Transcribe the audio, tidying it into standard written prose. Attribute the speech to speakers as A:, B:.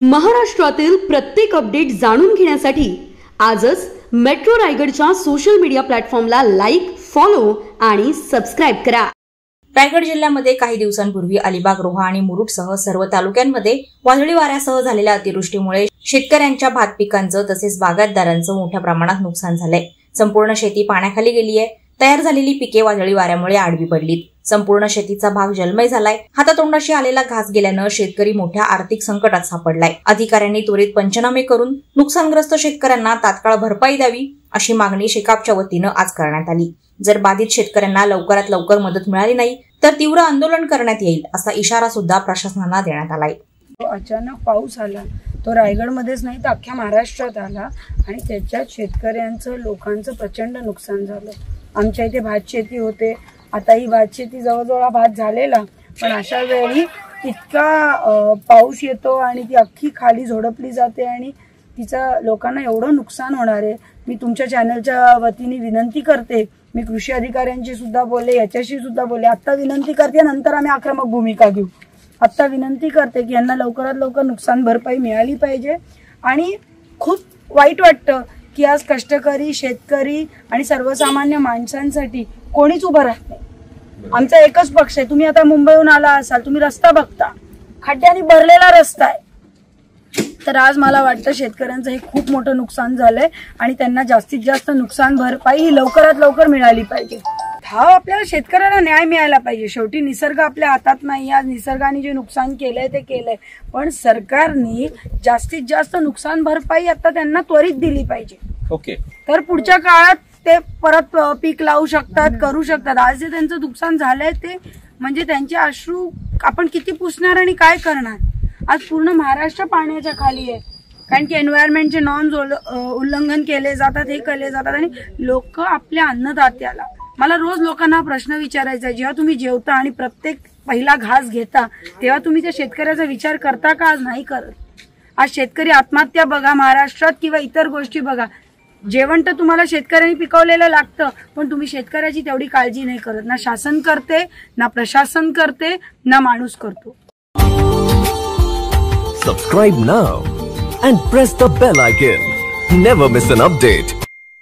A: महाराष्ट्रातील प्रत्येक अपडेट जाणून घेण्यासाठी आजच मेट्रो रायगडच्या सोशल मीडिया प्लॅटफॉर्मला लाईक, फॉलो आणि सबस्क्राइब करा।
B: रायगड जिल्ह्यामध्ये काही दिवसांपूर्वी अलिबाग, रोहा आणि मुरुडसह सर्व तालुक्यांमध्ये वादळी वाऱ्यासह झालेल्या अतिवृष्टीमुळे शेतकऱ्यांच्या भात पिकांचं तसेच बागायतदारांचं मोठ्या प्रमाणात नुकसान झालंय। संपूर्ण शेती पाण्याखाली गेली आहे। तयार झालेली पिके वादळी वाऱ्यामुळे आडवी पडलीत। संपूर्ण शेतीचा भाग जलमय झालाय। हातातोंडाशी आलेला घास गेल्यानं शेतकरी मोठ्या आर्थिक संकटात सापडलाय। अधिकाऱ्यांनी त्वरित पंचनामे करून नुकसानग्रस्त शेतकऱ्यांना तात्काळ भरपाई द्यावी अशी मागणी शेकापच्या वतीनं आज करण्यात आली। जर बाधित शेतकऱ्यांना लवकरात लवकर मदत मिळाली नाही तर तीव्र आंदोलन करण्यात येईल असा इशारा सुद्धा प्रशासनाला देण्यात आलाय।
C: अचानक पाऊस आला तो रायगडमध्येच नाही तर अख्ख्या महाराष्ट्रात आला आणि त्याच्यात शेतकऱ्यांचं लोकांचं प्रचंड नुकसान झालं। आमच्या इथे भात शेती होते, आता ही भात शेती जवळजवळ भात झालेला, पण अशा वेळी इतका पाऊस येतो आणि ती अख्खी खाली झोडपली जाते आणि तिचा लोकांना एवढं नुकसान होणार आहे। मी तुमच्या चॅनलच्या वतीने विनंती करते, मी कृषी अधिकाऱ्यांची सुद्धा बोलले, याच्याशी सुद्धा बोलले, आता विनंती करते, नंतर आम्ही आक्रमक भूमिका घेऊ। आता विनंती करते की यांना लवकरात लवकर नुकसान भरपाई मिळाली पाहिजे। आणि खूप वाईट वाटतं की आज कष्टकरी शेतकरी आणि सर्वसामान्य माणसांसाठी कोणीच उभं राहत नाही। आमचा एकच पक्ष आहे। तुम्ही आता मुंबईहून आला असाल, तुम्ही रस्ता बघता, खड्ड्यांनी भरलेला रस्ता आहे। तर आज मला वाटतं शेतकऱ्यांचं हे खूप मोठं नुकसान झालंय आणि त्यांना जास्तीत जास्त नुकसान भरपाई ही लवकरात लवकर मिळाली पाहिजे। हा आपल्याला शेतकऱ्याला न्याय मिळायला पाहिजे। शेवटी निसर्ग आपल्या हातात नाही, आज निसर्गाने जे नुकसान केलंय ते केलंय, पण सरकारने जास्तीत जास्त नुकसान भरपाई आता त्यांना त्वरित दिली पाहिजे।
D: ओके,
C: तर पुढच्या काळात ते परत पीक लावू शकतात, करू शकतात। आज जे त्यांचं नुकसान झालंय ते म्हणजे त्यांचे अश्रू आपण किती पुसणार आणि काय करणार। आज पूर्ण महाराष्ट्र पाण्याच्या खाली आहे, कारण की एन्व्हायरमेंटचे नॉर्म्स उल्लंघन केले जातात, हे केले जातात आणि लोक आपल्या अन्नदात्याला, मला रोज लोकांना प्रश्न विचारायचा आहे, जेव्हा तुम्ही जेवता आणि प्रत्येक पहिला घास घेता तेव्हा तुम्ही त्या शेतकऱ्याचा विचार करता का? आज नाही करत। आज शेतकरी आत्महत्या बघा महाराष्ट्रात किंवा इतर गोष्टी बघा, जेवण तर तुम्हाला शेतकऱ्यांनी पिकवलेलं लागतं, पण तुम्ही शेतकऱ्याची तेवढी काळजी नाही करत। ना शासन करते, ना प्रशासन करते, ना माणूस करतो।
E: Subscribe now and press the bell icon. Never miss an update.